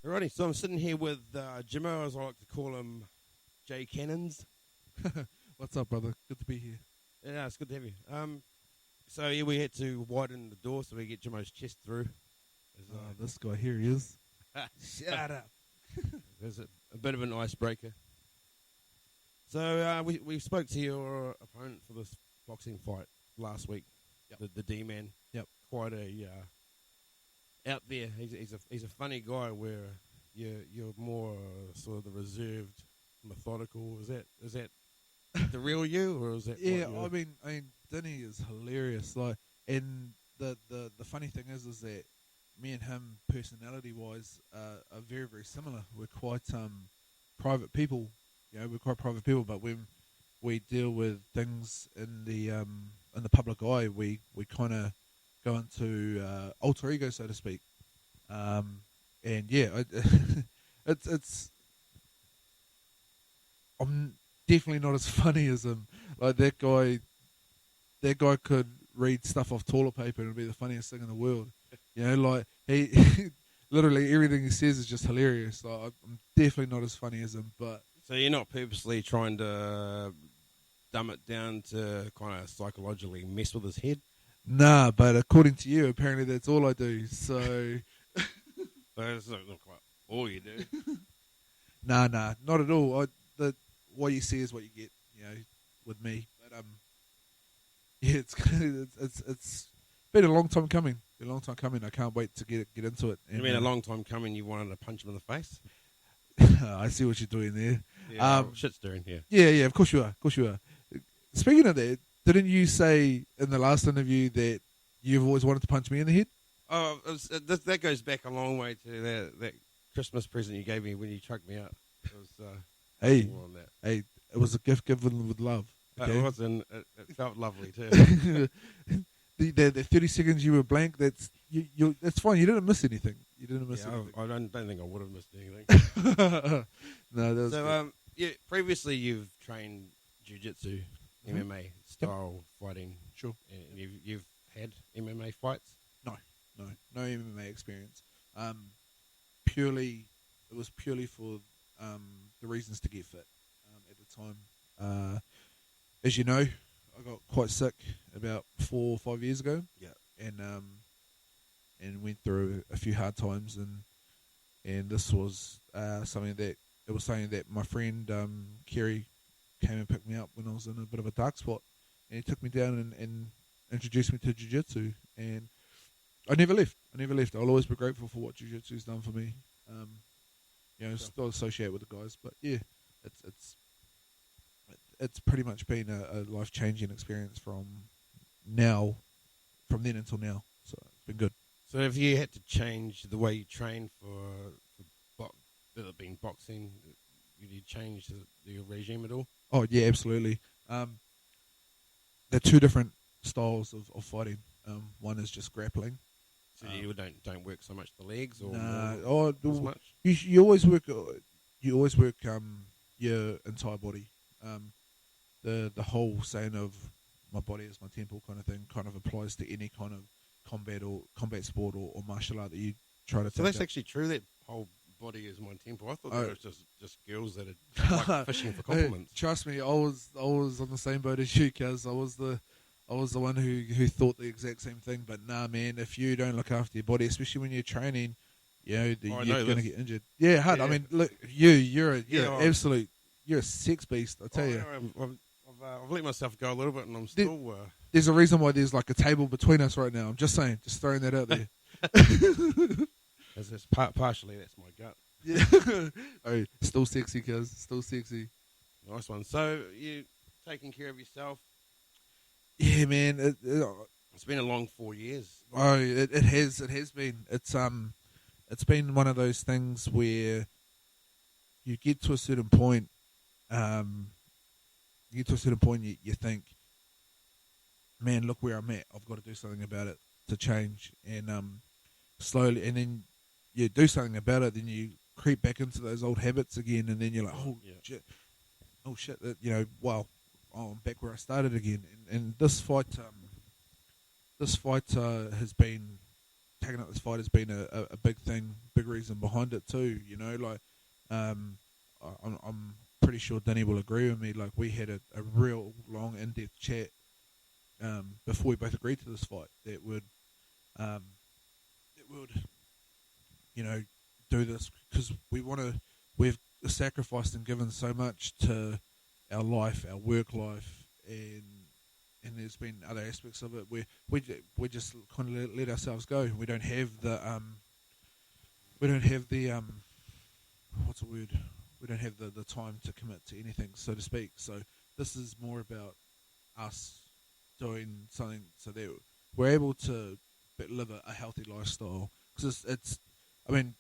Alrighty, so I'm sitting here with Jimo, as I like to call him, J Cannons. What's up, brother? Good to be here. Yeah, it's good to have you. So yeah, we had to widen the door so we get Jimo's chest through. This guy here he is. Shut up. There's a bit of an icebreaker. So we spoke to your opponent for this boxing fight last week. Yep. The D-Man. Yep. Quite a out there. He's a funny guy where you're more sort of the reserved, methodical. Is that the real you, or is that? Yeah, I mean, Denny is hilarious. Like, and the funny thing is that me and him, personality wise, are very very similar. We're quite private people. You know, we're quite private people, but when we deal with things in the public eye, we kind of go into alter ego, so to speak. And yeah, it's I'm definitely not as funny as him. Like that guy could read stuff off toilet paper and it'd be the funniest thing in the world. You know, like he literally everything he says is just hilarious. Like, I'm definitely not as funny as him, but so you're not purposely trying to dumb it down to kind of psychologically mess with his head? nah. But according to you, apparently that's all I do. So That's not quite all you do. nah, not at all. What you see is what you get. You know, with me. But yeah, it's been a long time coming. I can't wait to get into it. You mean a long time coming? You wanted to punch him in the face? I see what you're doing there. Yeah, shit's doing here. Yeah. Of course you are. Speaking of that, didn't you say in the last interview that you've always wanted to punch me in the head? Oh, that goes back a long way to that Christmas present you gave me when you chucked me out. It was, Hey, on that. hey, it was a gift given with love. Okay? It was, and it felt lovely too. the 30 seconds you were blank. That's fine. You didn't miss anything. Anything. I don't think I would have missed anything. No, that was so. Previously you've trained jiu-jitsu, MMA style fighting. Sure. And you've had MMA fights. No MMA experience. It was purely for the reasons to get fit. At the time, as you know, I got quite sick about 4 or 5 years ago. Yeah, and went through a few hard times, and this was something that my friend Kerry came and picked me up when I was in a bit of a dark spot, and he took me down and introduced me to jiu-jitsu, and I never left. I'll always be grateful for what jiu-jitsu's done for me. You know, still associate with the guys, but yeah, it's pretty much been a life-changing experience from then until now. So it's been good. So have you had to change the way you train for being boxing? Did you change the regime at all? Oh yeah, absolutely. They're two different styles of fighting. One is just grappling. So you don't work so much the legs, or as much? You always work. You always work your entire body. The whole saying of "my body is my temple" kind of thing kind of applies to any kind of combat sport or martial art that you try to. So that's actually true. That whole body is my temple. I thought that was just girls that are like fishing for compliments. Trust me, I was on the same boat as you, cuz I was the one who thought the exact same thing. But nah, man, if you don't look after your body, especially when you're training, you know you're going to get injured. Yeah, hard. Yeah. I mean, look, you're a sex beast. I tell you. I've let myself go a little bit, and I'm still. There's a reason why there's like a table between us right now. I'm just saying, just throwing that out there. Partially, that's my gut. Yeah. Oh, still sexy, cuz. Still sexy. Nice one. So you taking care of yourself? Yeah, man. It's been a long 4 years. Oh, it has. It has been. It's been one of those things where you get to a certain point. You think, man, look where I'm at. I've got to do something about it to change. And slowly, and then you do something about it. Then you creep back into those old habits again, and then you're like, oh shit, wow, I'm back where I started again. And this fight has been taking up this fight has been a big thing, big reason behind it too. You know, like I'm pretty sure Danny will agree with me. Like we had a real long in-depth chat before we both agreed to this fight that would you know, do this because we've sacrificed and given so much to our life, our work life, and there's been other aspects of it where we just kind of let ourselves go. We don't have the what's the word? We don't have the time to commit to anything, so to speak. So this is more about us doing something so that we're able to live a healthy lifestyle. Because I mean,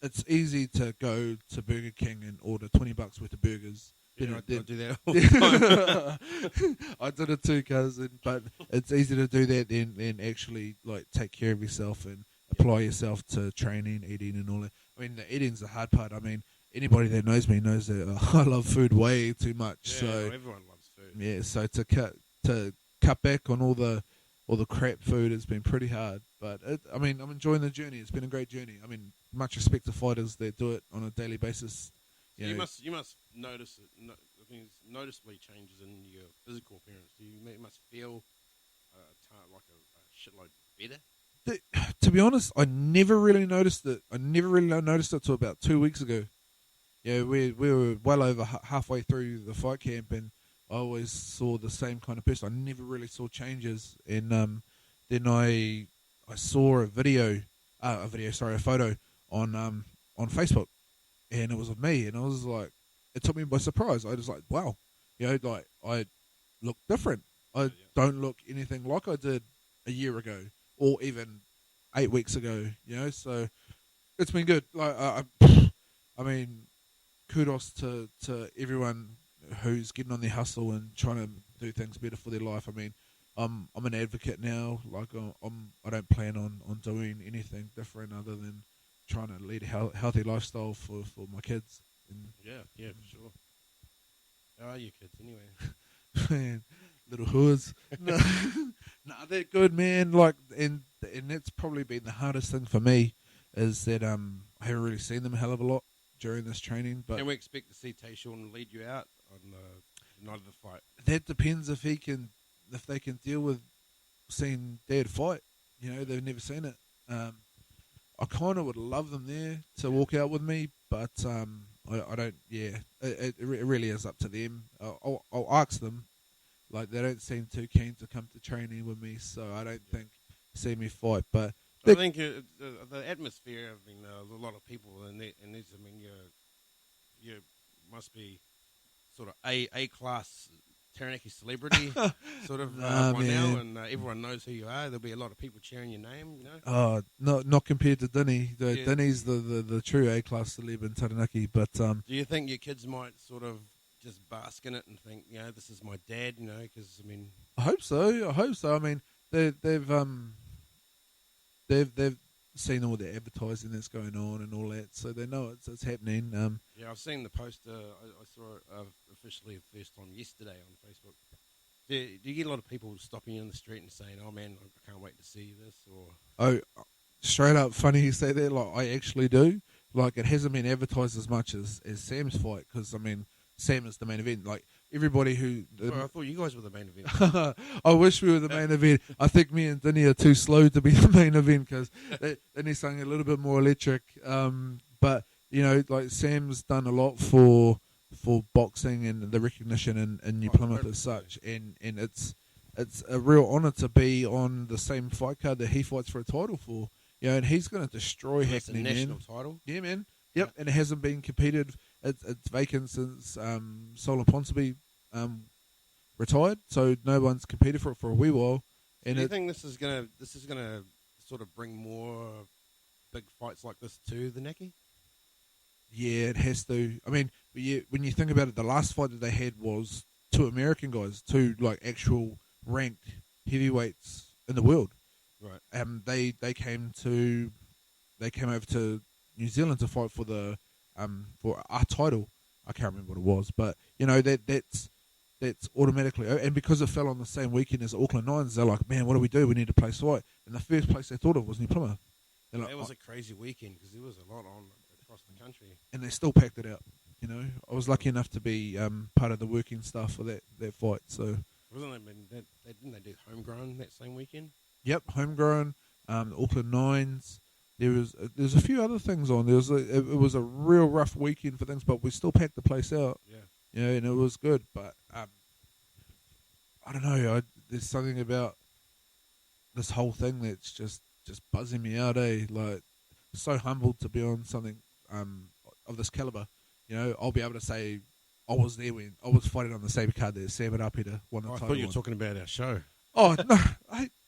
it's easy to go to Burger King and order $20 worth of burgers. Yeah, I do that all the time. I did it too, cousin. But it's easy to do that than actually like take care of yourself and apply yourself to training, eating, and all that. I mean, the eating's the hard part. I mean, anybody that knows me knows that I love food way too much. Yeah, so everyone loves food. yeah, so to cut back on all the crap food has been pretty hard. But I mean, I'm enjoying the journey. It's been a great journey. I mean, much respect to fighters that do it on a daily basis. You must notice it. I think it's noticeably changes in your physical appearance. You must feel like a shitload better. To be honest, I never really noticed it. I never really noticed it till about 2 weeks ago. Yeah, we were well over halfway through the fight camp, and I always saw the same kind of person. I never really saw changes, and then I saw a photo on Facebook, and it was of me, and I was like, it took me by surprise. I was like, wow, like I look different. I don't look anything like I did a year ago, or even 8 weeks ago. So it's been good. Like I mean, kudos to everyone who's getting on their hustle and trying to do things better for their life. I mean, I'm an advocate now. Like I don't plan on doing anything different other than trying to lead a healthy lifestyle for my kids. And yeah, for sure. How are your kids anyway? Man, little hoods. No, they're good, man. Like, and that's probably been the hardest thing for me is that I haven't really seen them a hell of a lot during this training. But can we expect to see Tayshawn lead you out on the night of the fight? That depends if they can deal with seeing Dad fight. They've never seen it. I kind of would love them there to walk out with me, but I don't. Yeah, it really is up to them. I'll ask them. Like, they don't seem too keen to come to training with me, so I don't think see me fight. But I think the atmosphere. I mean, a lot of people in this. I mean, you must be sort of a class Taranaki celebrity sort of by now, and everyone knows who you are. There'll be a lot of people cheering your name. Not compared to Dinny. Dinny's the true A class celeb in Taranaki. But do you think your kids might sort of just bask in it and think, this is my dad? Because I mean, I hope so. I mean, they've seen all the advertising that's going on and all that, so they know it's happening. I've seen the poster. I saw it officially the first time yesterday on Facebook. Do you get a lot of people stopping you in the street and saying, "Oh man, I can't wait to see this"? Or Straight up, funny you say that. Like, I actually do. Like, it hasn't been advertised as much as Sam's fight, because I mean, Sam is the main event. Like, everybody who... I thought you guys were the main event. I wish we were the main event. I think me and Dinny are too slow to be the main event, because they need something a little bit more electric. But, like, Sam's done a lot for boxing and the recognition in New Plymouth as such. And it's a real honour to be on the same fight card that he fights for a title for. And he's going to destroy Hackney, man. National title? Yeah, man. Yep, yeah. And it hasn't been competed. It's vacant since Solon Ponsonby retired, so no one's competed for it for a wee while. And do you think this is gonna sort of bring more big fights like this to the Naki? Yeah, it has to. I mean, when you think about it, the last fight that they had was two American guys, two like actual ranked heavyweights in the world. Right. They came over to New Zealand to fight for the for our title. I can't remember what it was, but that's that's automatically, and because it fell on the same weekend as Auckland Nines, they're like, man, what do we do? We need a place right. And the first place they thought of was New Plymouth. Like, That was a crazy weekend because there was a lot on across the country. And they still packed it out. You know, I was lucky enough to be part of the working staff for that fight. So Didn't they do homegrown that same weekend? Yep, homegrown. The Auckland Nines. There's a few other things on. It was a real rough weekend for things, but we still packed the place out. Yeah. Yeah, and it was good. But I don't know. There's something about this whole thing that's just buzzing me out. Like, so humbled to be on something of this caliber. You know, I'll be able to say I was there when I was fighting on the saber card that Sam and Apita won the title. I thought you were talking about our show. Oh no,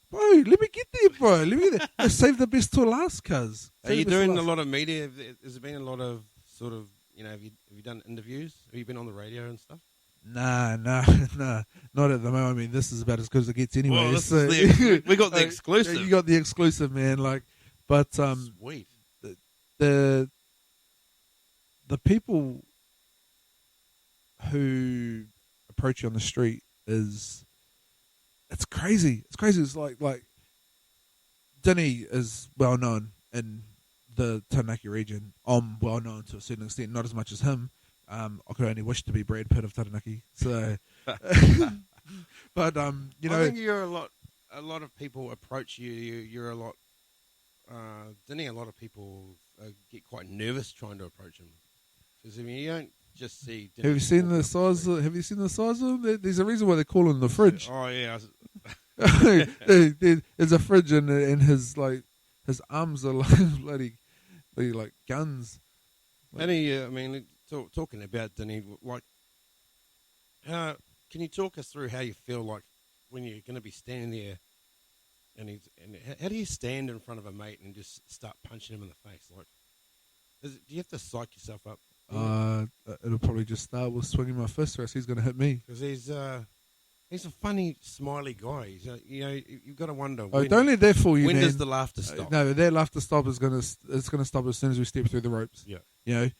bro, let me get there, bro. Let me get there. Let's save the best till last, cuz. Are you doing a lot of media? Has there been a lot of sort of, you know, have you done interviews? Have you been on the radio and stuff? Nah, not at the moment. I mean, this is about as good as it gets anyway. Well, we got the exclusive. You got the exclusive, man. Like, but sweet. The people who approach you on the street it's crazy. It's crazy. It's like Denny is well known in the Taranaki region. I'm well known to a certain extent, not as much as him. I could only wish to be Brad Pitt of Taranaki. So, but you know, I think you're a lot of people approach you. You're a lot. Denny, a lot of people get quite nervous trying to approach him. Because I mean, you don't just see. Denny. Have you seen the size of them? There's a reason why they call him the fridge. Oh yeah. There's a fridge and his arms are like bloody like guns. Denny, I mean, talking about Denny, like, can you talk us through how you feel like when you're going to be standing there, and how do you stand in front of a mate and just start punching him in the face? Like, do you have to psych yourself up? It'll probably just start with swinging my fist, or else he's going to hit me. Because he's a funny, smiley guy. You know, you've got to wonder. Don't let that fool you. When man. does the laughter stop? No, that laughter stop is going to stop as soon as we step through the ropes. Yeah. You know,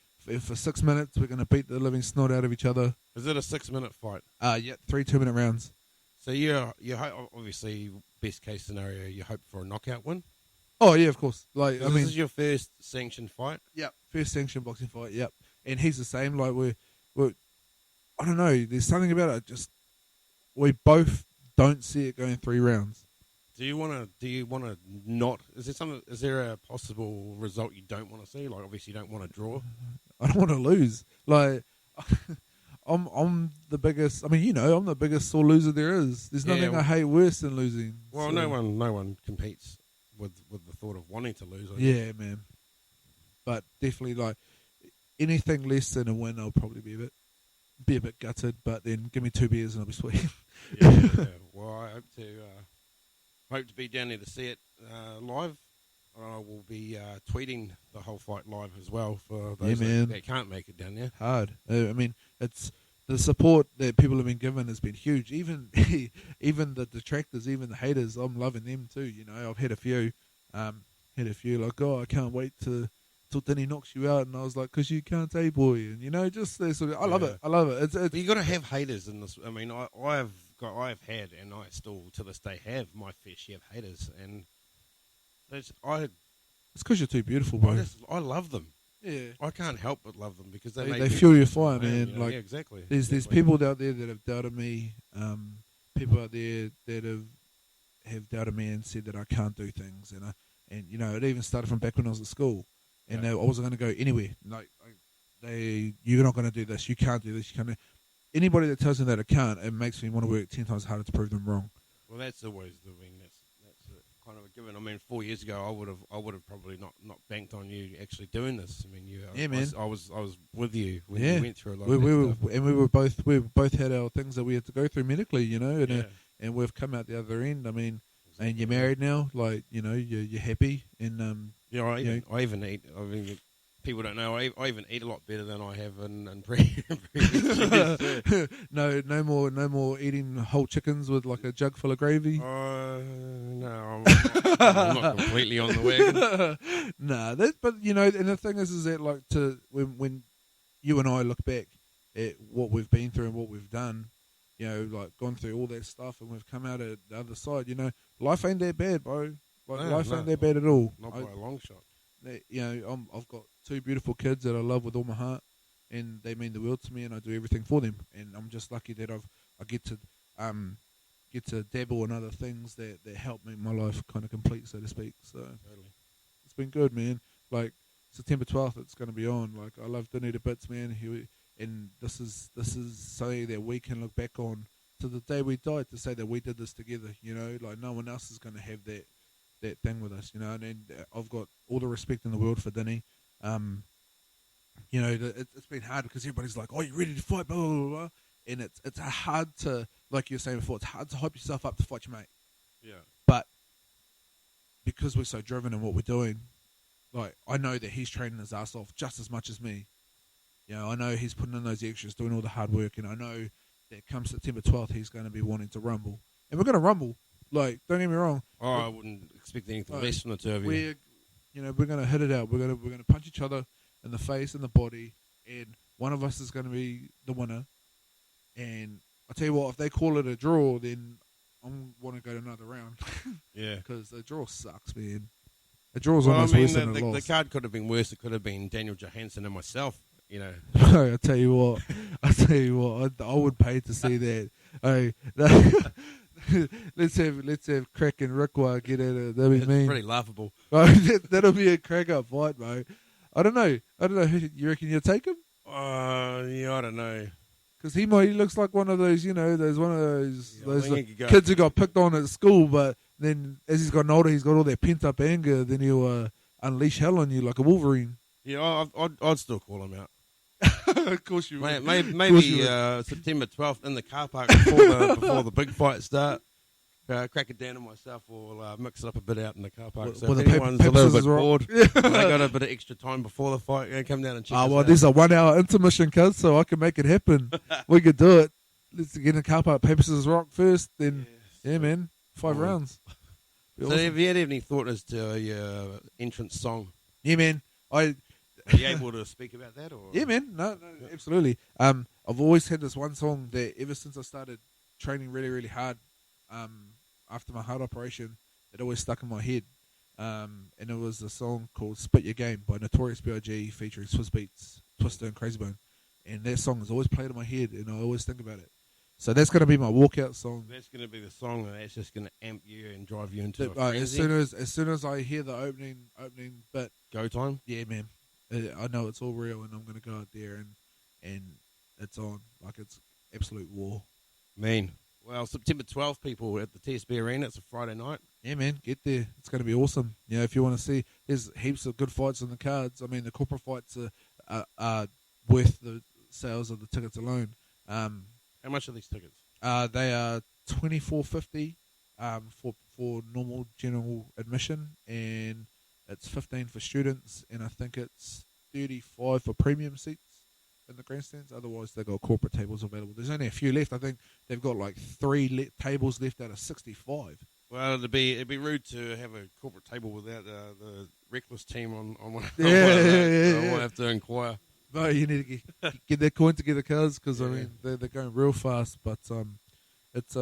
for 6 minutes we're going to beat the living snot out of each other. Is it a 6-minute fight? Yeah, 3 2-minute rounds. So you obviously best case scenario, you hope for a knockout win. Oh yeah, of course. Like this is your first sanctioned fight. Yep, first sanctioned boxing fight. Yep, and he's the same. Like we're I don't know. There's something about it. Just we both don't see it going 3 rounds. Do you want to not? Is there a possible result you don't want to see? Like obviously you don't want to draw. I don't want to lose. Like I'm the biggest. I mean, you know, I'm the biggest sore loser there is. There's nothing I hate worse than losing. Well, so. No one competes with the thought of wanting to lose. Yeah, man. But definitely, like anything less than a win, I'll probably be a bit gutted. But then give me 2 beers and I'll be sweet. yeah. Well, I hope to be down there to see it live. I will be tweeting the whole fight live as well for those that can't make it down there. Hard. I mean, it's the support that people have been given has been huge. Even the detractors, even the haters, I'm loving them too. You know, I've had a few like, oh, I can't wait till Denny knocks you out, and I was like, because you can't, boy, and you know, just sort of, I love it. It's but you got to have haters in this. I mean, I've had, and I still to this day have my fair share of haters, and it's because you're too beautiful, bro. I love them. Yeah, I can't help but love them because they fuel your fire, man. You know? Like, yeah, exactly. There's people out there that have doubted me. People out there that have doubted me and said that I can't do things, and you know, it even started from back when I was at school, and I wasn't going to go anywhere. Like you're not going to do this. You can't do this. You can't. Anybody that tells me that I can't, it makes me want to work 10 times harder to prove them wrong. Well, that's always the thing. That's kind of a given. I mean, 4 years ago, I would have probably not banked on you actually doing this. I mean, man. I was with you when you went through a lot of stuff. And we both had our things that we had to go through medically, you know, and we've come out the other end. I mean, and you're married now, like, you know, you're happy, and I even eat. I mean, people don't know. I even eat a lot better than I have in previous years. No more eating whole chickens with like a jug full of gravy. No, I'm not completely on the wagon. Nah, but you know, and the thing is that like when you and I look back at what we've been through and what we've done, like gone through all that stuff, and we've come out at the other side. Life ain't that bad, bro. Life ain't that bad at all. Not by a long shot. I've got two beautiful kids that I love with all my heart, and they mean the world to me, and I do everything for them. And I'm just lucky that I get to dabble in other things that help make my life kind of complete, so to speak. So Totally. it's been good, man. Like September 12th, it's going to be on. Like I love Dinny to bits, man. And this is something that we can look back on to the day we died to say that we did this together. Like no one else is going to have that thing with us. And I've got all the respect in the world for Dinny. It's been hard because everybody's like, "Oh, you ready to fight?" Blah blah blah, blah. And it's hard to, like you were saying before, it's hard to hype yourself up to fight your mate. Yeah. But because we're so driven in what we're doing, like I know that he's training his ass off just as much as me. I know he's putting in those extras, doing all the hard work, and I know that come September 12th, he's going to be wanting to rumble. And we're going to rumble. Like, don't get me wrong. Oh, I wouldn't expect anything less from the two of you. We're going to hit it out. We're going to punch each other in the face and the body, and one of us is going to be the winner. And I'll tell you what, if they call it a draw, then I want to go to another round. Yeah. Because the draw sucks, man. A draw's almost worse than a loss. The card could have been worse. It could have been Daniel Johansson and myself, I tell you what, I would pay to see that. Hey, let's have Crack and Rickwar get at it. That'd be mean. Pretty laughable. That'll be a crack up fight, mate. I don't know. Who you reckon you'll take him? Yeah, I don't know. Because he looks like one of those, there's one of those kids who got picked on at school, but then as he's gotten older, he's got all that pent up anger. Then he'll unleash hell on you like a Wolverine. Yeah, I'd still call him out. Of course you would. Maybe September 12th in the car park before the big fight start. Crack it down and myself will mix it up a bit out in the car park. So if anyone's a little bit bored, they got a bit of extra time before the fight, come down and check us out. There's a 1 hour intermission, cuz, so I can make it happen. We could do it. Let's get in the car park, paper, scissors, rock first, then, man, 5 rounds. So have you had any thought as to your entrance song? Yeah, man. Are you able to speak about that? Or? Yeah, man. No, absolutely. I've always had this one song that ever since I started training really, really hard, after my heart operation, it always stuck in my head. And it was a song called Spit Your Game by Notorious B.I.G. featuring Swizz Beatz, Twister and Crazy Bone. And that song has always played in my head, and I always think about it. So that's going to be my walkout song. That's going to be the song that's just going to amp you and drive you into as soon as I hear the opening bit. Go time? Yeah, man. I know it's all real, and I'm going to go out there and it's on. Like, it's absolute war. Mean. Well, September 12th, people, at the TSB Arena. It's a Friday night. Yeah, man, get there. It's going to be awesome. If you want to see, there's heaps of good fights on the cards. I mean, the corporate fights are worth the sales of the tickets alone. How much are these tickets? They are $24.50 for normal general admission, and it's $15 for students, and I think it's $35 for premium seats in the grandstands. Otherwise, they've got corporate tables available. There's only a few left. I think they've got like 3 tables left out of 65. Well, it'd be rude to have a corporate table without the Wrecklyss team on one. Yeah. I might have to inquire. But you need to get that coin together, because I mean they're going real fast. But it's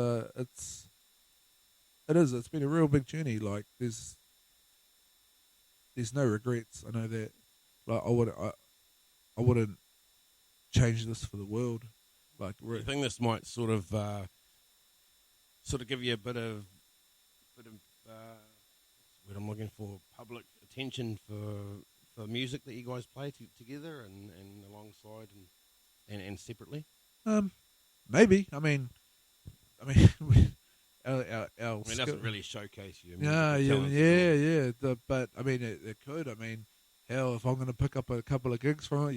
been a real big journey. Like there's no regrets. I know that. Like I wouldn't change this for the world. Like, I think this might sort of give you a bit of what I'm looking for, public attention for music that you guys play together and alongside and separately. Maybe. I mean, our it doesn't really showcase you. Yeah. But I mean, it could. I mean, hell, if I'm going to pick up a couple of gigs from it,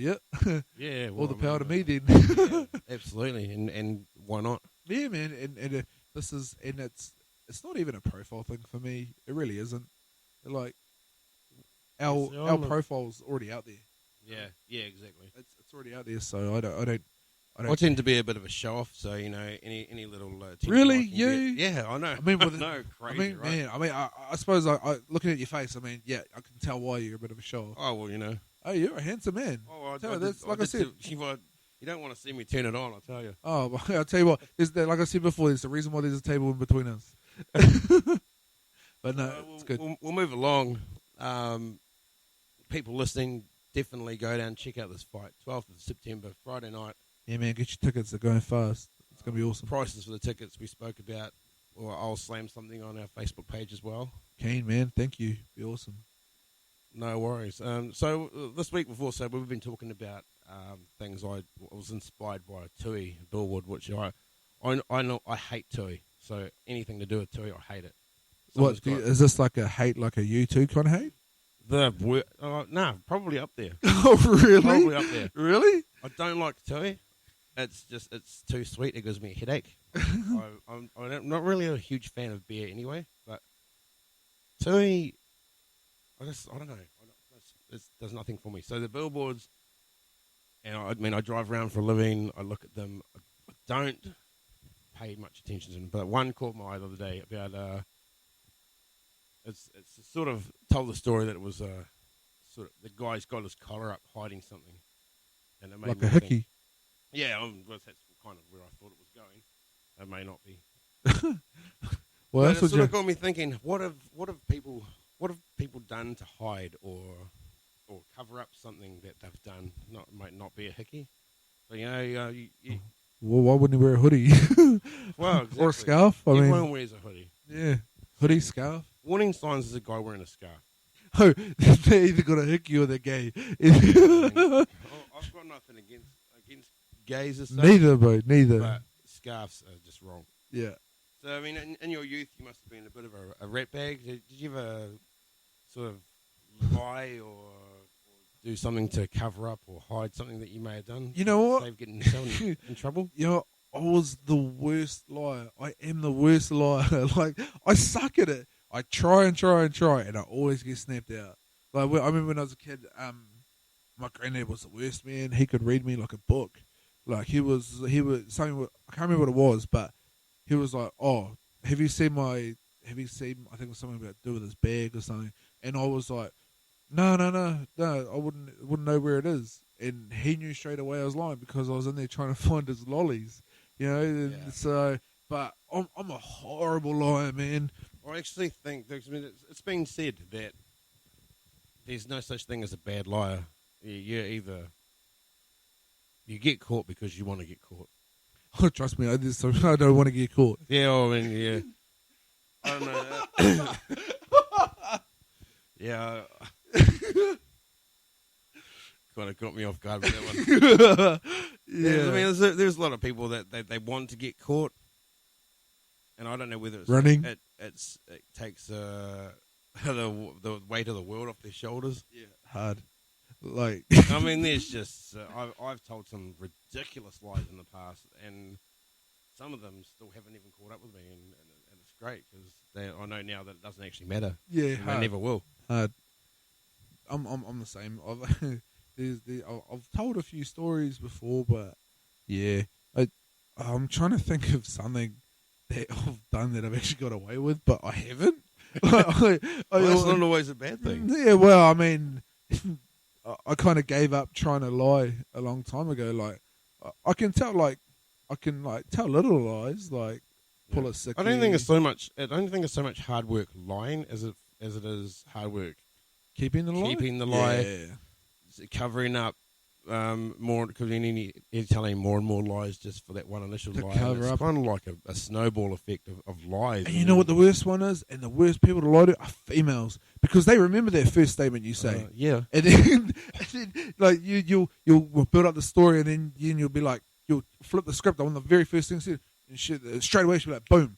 yeah, all the power to me then. Yeah, absolutely, and why not? Yeah, man, and it's not even a profile thing for me. It really isn't. Like our profile's already out there. Yeah, exactly. It's already out there, so I don't. I tend to be a bit of a show off, so any little really you? Yeah, I know. I mean, no, crazy. I mean, right? man. I mean, I suppose I looking at your face. I mean, yeah, I can tell why you're a bit of a show off. Oh well, Oh, you're a handsome man. Oh, I said. You don't want to see me turn it on, I'll tell you. Oh, well, I'll tell you what. Like I said before, there's the reason why there's a table in between us. But no, it's good. We'll move along. People listening, definitely go down and check out this fight. 12th of September, Friday night. Yeah, man, get your tickets. They're going fast. It's going to be awesome. Prices for the tickets we spoke about, or I'll slam something on our Facebook page as well. Keen, man. Thank you. Be awesome. No worries. So this week before, we've been talking about things I was inspired by Tui billboard, which I know I hate Tui. So anything to do with Tui, I hate it. Is this like a hate, like a U2 kind of hate? No, probably up there. Oh, really? Probably up there. Really? I don't like Tui. It's too sweet. It gives me a headache. I'm not really a huge fan of beer anyway, but Tui, I don't know. It does nothing for me. So the billboards, and I drive around for a living. I look at them. I don't pay much attention to them, but one caught my eye the other day about it's sort of told the story that it was sort of the guy's got his collar up hiding something, and it made like me a hickey. think, yeah, that's kind of where I thought it was going. It may not be. Well, but that's it what sort of got me thinking. What have people done to hide or cover up something that they've done? Might not be a hickey, but you well, why wouldn't he wear a hoodie? well, exactly. Or a scarf? Everyone wears a hoodie. Yeah, hoodie, scarf. Warning signs is a guy wearing a scarf. Oh, they either got a hickey or they're gay. I've got nothing against gays or stuff. Neither, bro. Neither. But scarves are just wrong. Yeah. So, I mean, in your youth, you must have been a bit of a rat bag. Did you ever sort of lie or do something to cover up or hide something that you may have done? You know what? Save getting yourself in trouble? You know, I was the worst liar. I am the worst liar. Like, I suck at it. I try and try and try, and I always get snapped out. Like, I remember when I was a kid, my granddad was the worst, man. He could read me like a book. Like, he was something, I can't remember what it was, but he was like, oh, have you seen, I think it was something about to do with his bag or something. And I was like, no, I wouldn't know where it is. And he knew straight away I was lying because I was in there trying to find his lollies, you know. And Yeah. so, but I'm a horrible liar, man. I actually think it's been said that there's no such thing as a bad liar. You're either you get caught because you want to get caught. Oh, trust me, I don't want to get caught. Yeah, I mean, yeah. I don't know. Yeah. Kind of got me off guard with that one. Yeah. I mean, there's a lot of people that they want to get caught, and I don't know whether it's running. It takes the weight of the world off their shoulders. Yeah, hard. Like, I mean, there's just I've told some ridiculous lies in the past, and some of them still haven't even caught up with me, and it's great because I know now that it doesn't actually matter. yeah, They never will. hard. I'm the same. I've told a few stories before, but yeah, I'm trying to think of something that I've done that I've actually got away with, but I haven't. Well, that's not always a bad thing. Yeah, well, I mean, I kind of gave up trying to lie a long time ago. Like, I can tell little lies, like pull a sick. I don't think it's so much hard work lying as it is hard work keeping the lie. Yeah. Covering up more, because you're telling more and more lies just for that one initial To lie. cover It's up. kind of like a snowball effect of lies. And you know what the worst one is? And the worst people to lie to are females, because they remember that first statement you say. Yeah. And then like you'll build up the story, and then you'll be like, you'll flip the script on the very first thing said, and shit, straight away she'll be like, boom,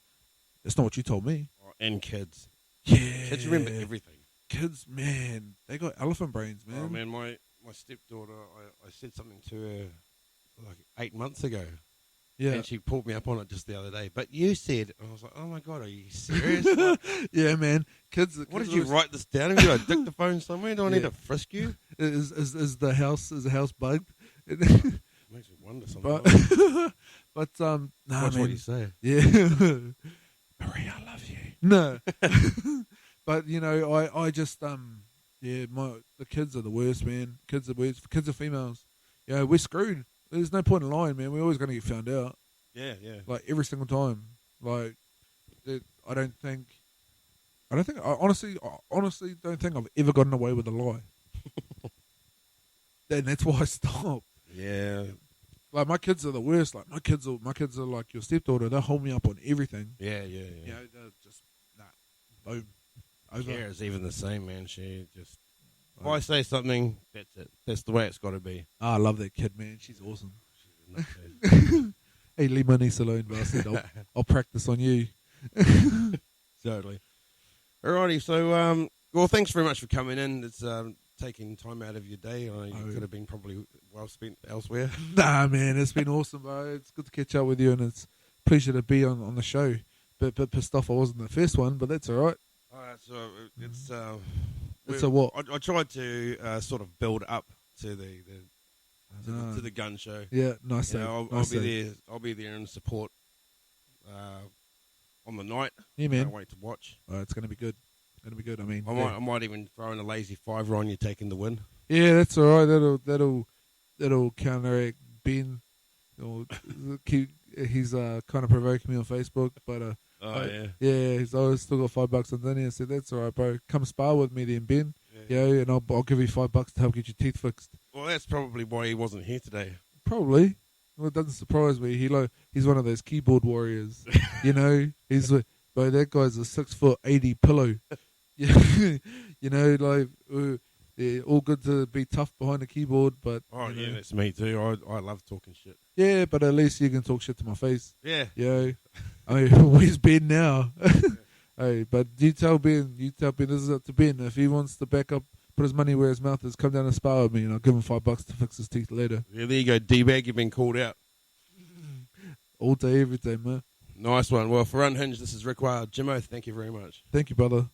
that's not what you told me. And kids. Yeah. Kids remember everything. Kids, man, they got elephant brains, man. Oh, man, my stepdaughter, I said something to her like 8 months ago. Yeah. And she pulled me up on it just the other day. But you said, and I was like, oh my God, are you serious? Yeah, man. Kids. What did you write this down? Have you got a dictaphone somewhere? Do I need to frisk you? Is the house bugged? Makes me wonder something. But no, Watch man. what you say. Yeah. Marie, I love you. No. But you know, I just the kids are the worst, man. Kids are worst. Kids are females. You know, we're screwed. There's no point in lying, man. We're always going to get found out. Yeah. Like, every single time. Like, I honestly don't think I've ever gotten away with a lie. And that's why I stopped. Yeah. Like, my kids are the worst. Like, my kids are like your stepdaughter. They'll hold me up on everything. Yeah. You know, they're just, boom. Over. Kara's even the same, man. She just, if I say something, that's it. That's the way it's got to be. Oh, I love that kid, man. She's awesome. She's Hey, leave my niece alone, bastard. I'll practice on you. Totally. Alrighty, so, well, thanks very much for coming in. It's taking time out of your day. I know you could have been probably well spent elsewhere. Nah, man, it's been awesome, bro. It's good to catch up with you, and it's a pleasure to be on the show. Bit pissed off I wasn't the first one, but that's all right. Alright, so It's a what? I tried to sort of build up to the gun show. Yeah, nice. You know, I'll be there. I'll be there in support on the night. Yeah, man. Can't wait to watch. It's gonna be good. Gonna be good. I mean, I might even throw in a lazy fiver on you taking the win. Yeah, that's all right. That'll counteract Ben. He's kind of provoking me on Facebook, but he's always still got $5 on Denny. I said, that's all right, bro. Come spar with me then, Ben. Yeah, and I'll give you $5 to help get your teeth fixed. Well, that's probably why he wasn't here today. Probably. Well, it doesn't surprise me. He's one of those keyboard warriors. You know, bro, that guy's a 6'80" pillow. You know, like, yeah, all good to be tough behind the keyboard, but yeah, that's me too. I love talking shit. Yeah, but at least you can talk shit to my face. Yeah. Yeah. I mean, where's Ben now? Hey, but you tell Ben this is up to Ben. If he wants to back up, put his money where his mouth is, come down and spar with me, and I'll give him $5 to fix his teeth later. Yeah, there you go, D-bag. You've been called out. All day, every day, man. Nice one. Well, for Unhinged, this is Rick Wild. Jimo, thank you very much. Thank you, brother.